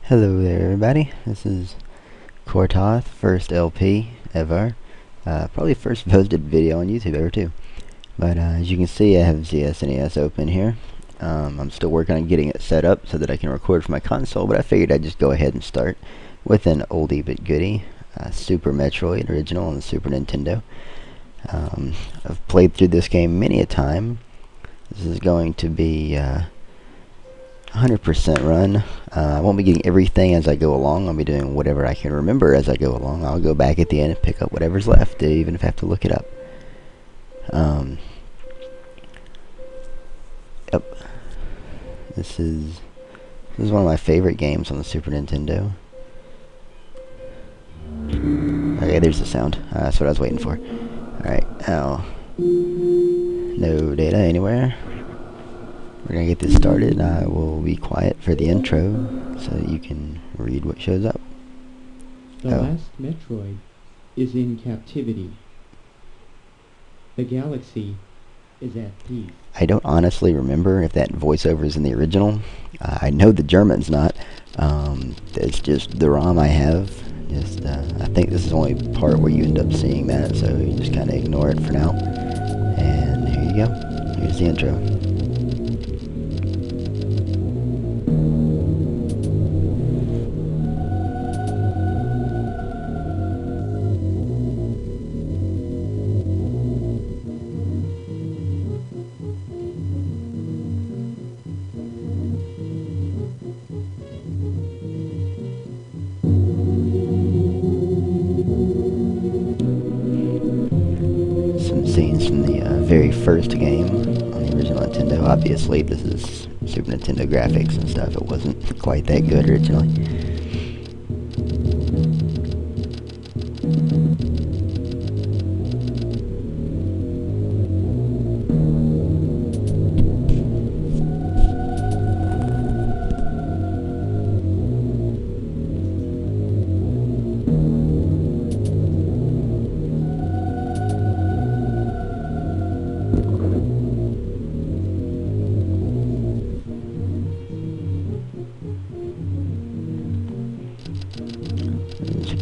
Hello there everybody, this is Cortoth, first LP ever, probably first posted video on YouTube ever too. But as you can see I have the SNES open here. I'm still working on getting it set up so that I can record from my console, but I figured I'd just go ahead and start with an oldie but goodie, Super Metroid original on the Super Nintendo. I've played through this game many a time. This is going to be 100% run. I won't be getting everything as I go along. I'll be doing whatever I can remember as I go along. I'll go back at the end and pick up whatever's left, even if I have to look it up. Yep. This is one of my favorite games on the Super Nintendo. Okay, there's the sound. That's what I was waiting for. Alright, now no data anywhere. We're gonna get this started. I will be quiet for the intro so that you can read what shows up. The last Metroid is in captivity. The galaxy is at peace. I don't honestly remember if that voiceover is in the original. I know the German's not. It's just the ROM I have. I think this is the only part where you end up seeing that, so you just kind of ignore it for now. And here you go. Here's the intro. Scenes from the very first game on the original Nintendo. Obviously, this is Super Nintendo graphics and stuff. It wasn't quite that good originally.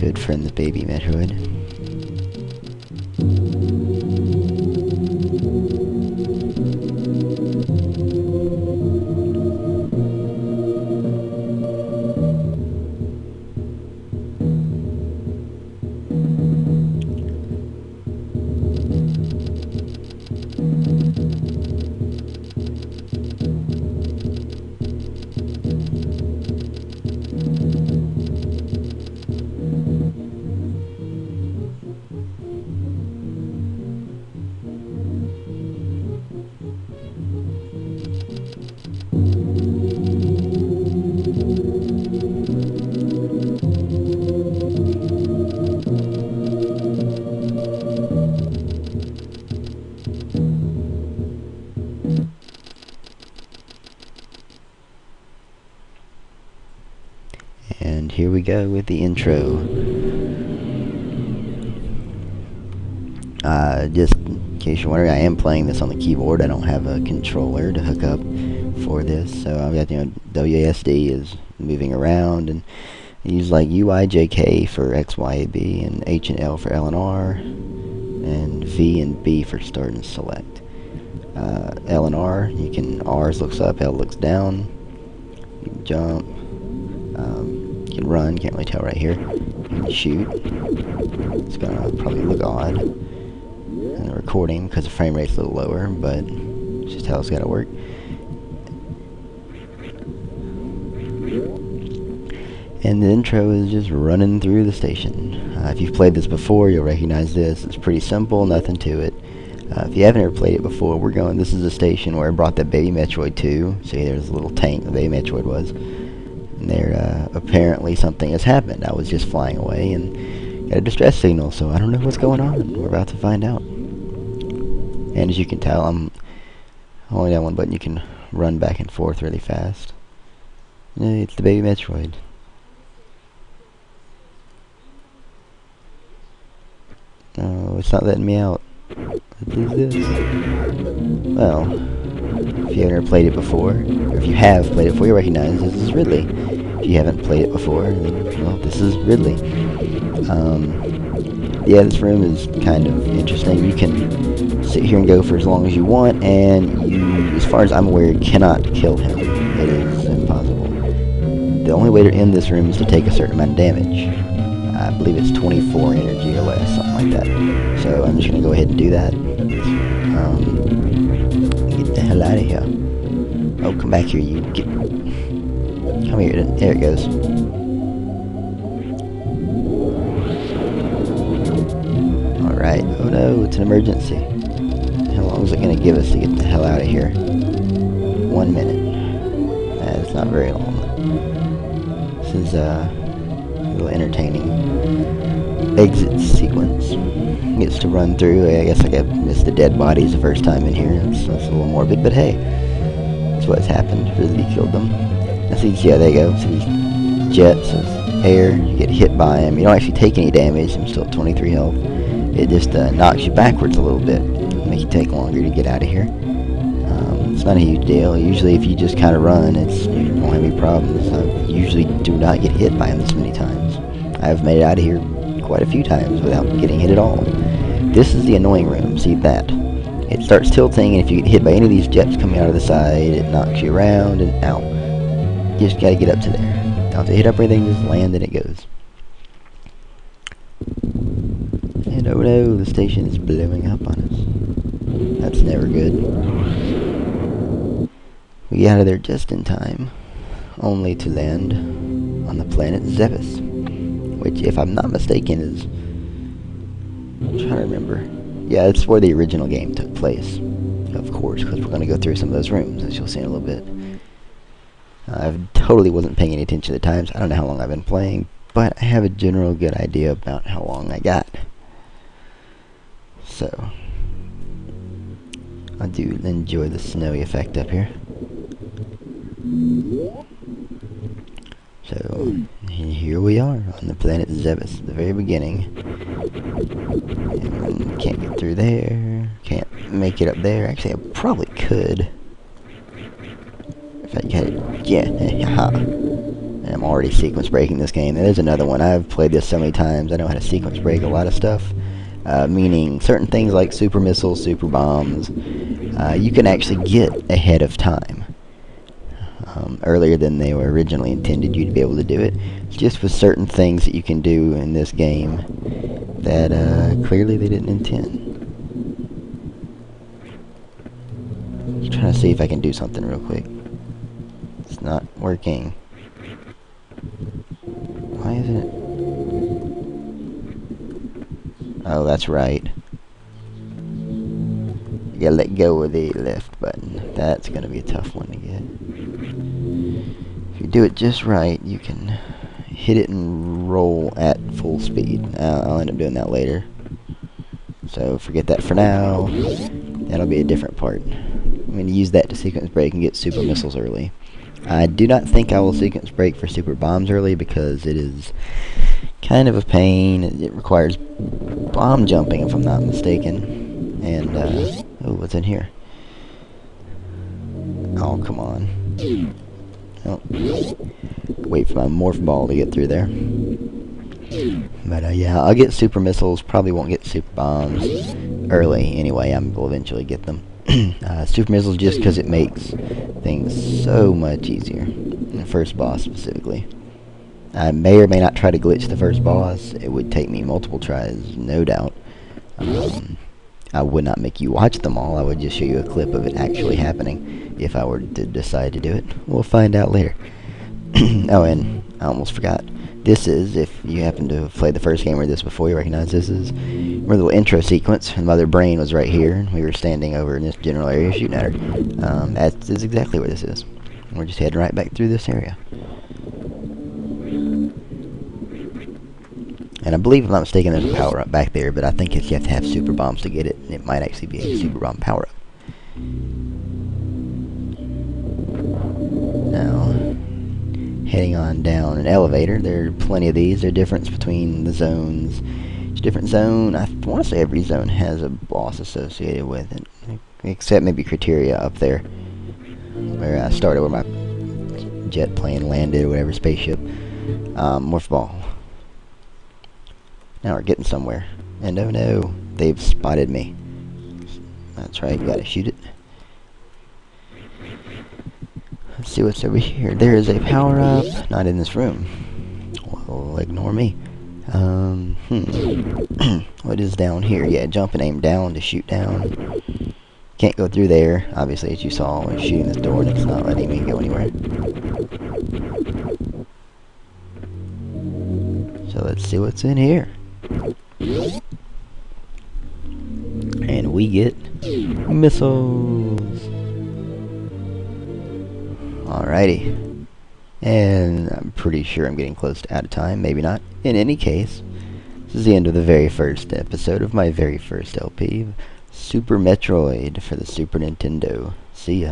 Good friend, the baby Metroid. And here we go with the intro. Just in case you're wondering, I am playing this on the keyboard. I don't have a controller to hook up for this, so I've got, WASD is moving around, and I use like UIJK for X, Y, A, B, and H and L for L and R, and V and B for start and select. L and R, R's looks up, L looks down. You can jump. You can run, can't really tell right here. You can shoot. It's gonna probably look odd in the recording because the frame rate's a little lower, but it's just how it's gotta work. And the intro is just running through the station. If you've played this before, you'll recognize this. It's pretty simple, nothing to it. If you haven't ever played it before, this is the station where I brought that baby Metroid to. See, there's a little tank the baby Metroid was. And there, apparently something has happened. I was just flying away and got a distress signal, so I don't know what's going on. We're about to find out. And as you can tell, I'm only that one button. You can run back and forth really fast. It's the baby Metroid. Oh, it's not letting me out. What is this? Well, if you haven't ever played it before, or if you have played it before, you recognize this is Ridley. If you haven't played it before, then, well, this is Ridley. Yeah, this room is kind of interesting. You can sit here and go for as long as you want, and you, as far as I'm aware, cannot kill him. It is impossible. The only way to end this room is to take a certain amount of damage. I believe it's 24 energy or less, something like that. So I'm just going to go ahead and do that. Get the hell out of here. Oh, come back here, you get... Come here, there it goes. Alright, oh no, it's an emergency. How long is it going to give us to get the hell out of here? 1 minute. That's not very long. This is a little entertaining exit sequence. Gets to run through. I guess I missed the dead bodies the first time in here. That's a little morbid, but hey, that's what's happened. Ridley killed them. I see, yeah, there you go. See these jets of air. You get hit by them. You don't actually take any damage. I'm still at 23 health. It just knocks you backwards a little bit. Make you take longer to get out of here. It's not a huge deal. Usually if you just kind of run, you won't have any problems. I usually do not get hit by them this many times. I've made it out of here quite a few times without getting hit at all. This is the annoying room. See that? It starts tilting, and if you get hit by any of these jets coming out of the side, it knocks you around, and out. You just gotta get up to there. Don't have to hit up or anything, just land and it goes. And oh no, the station is blowing up on us. That's never good. We get out of there just in time, only to land on the planet ZEBES, which, if I'm not mistaken, is... I'm trying to remember. Yeah, it's where the original game took place, of course, because we're going to go through some of those rooms, as you'll see in a little bit. I totally wasn't paying any attention to the times. I don't know how long I've been playing, but I have a general good idea about how long I got. So, I do enjoy the snowy effect up here. So, here we are on the planet ZEBES, the very beginning. And can't get through there. Can't make it up there. Actually, I probably could. If I had it. Yeah, and I'm already sequence breaking this game. There's another one. I've played this so many times. I know how to sequence break a lot of stuff. Meaning certain things like super missiles, super bombs, you can actually get ahead of time. Earlier than they were originally intended you to be able to do it. It's just with certain things that you can do in this game that clearly they didn't intend. Just trying to see if I can do something real quick. It's not working. Why isn't it? Oh, that's right. You gotta let go of the left button. That's gonna be a tough one to get. If you do it just right, you can hit it and roll at full speed. I'll end up doing that later. So forget that for now. That'll be a different part. I'm going to use that to sequence break and get super missiles early. I do not think I will sequence break for super bombs early because it is kind of a pain. It requires bomb jumping if I'm not mistaken. And, oh, what's in here? Oh, come on. Oh. Wait for my Morph Ball to get through there. But, yeah, I'll get super missiles. Probably won't get super bombs early. Anyway, I will eventually get them. Super missiles just because it makes things so much easier. The first boss, specifically. I may or may not try to glitch the first boss. It would take me multiple tries, no doubt. I would not make you watch them all. I would just show you a clip of it actually happening if I were to decide to do it. We'll find out later. Oh, and I almost forgot. This is, if you happen to have played the first game or this before, you recognize this is. Remember the little intro sequence? The mother brain was right here, and we were standing over in this general area shooting at her. That is exactly where this is. We're just heading right back through this area. And I believe, if I'm not mistaken, there's a power-up back there, but I think you have to have super bombs to get it, and it might actually be a super bomb power-up. Now, heading on down an elevator. There are plenty of these. There's a difference between the zones. Each different zone, I want to say every zone has a boss associated with it, except maybe Criteria up there, where I started, where my jet plane landed or whatever, spaceship. Morph Ball. Now we're getting somewhere. And oh no, they've spotted me. That's right, gotta shoot it. Let's see what's over here. There is a power-up. Not in this room. Well, ignore me. What is down here? Yeah, jump and aim down to shoot down. Can't go through there. Obviously, as you saw, I was shooting this door and it's not letting me go anywhere. So let's see what's in here. And we get missiles. Alrighty. And I'm pretty sure I'm getting close to out of time. Maybe not. In any case, this is the end of the very first episode of my very first LP, Super Metroid for the Super Nintendo. See ya.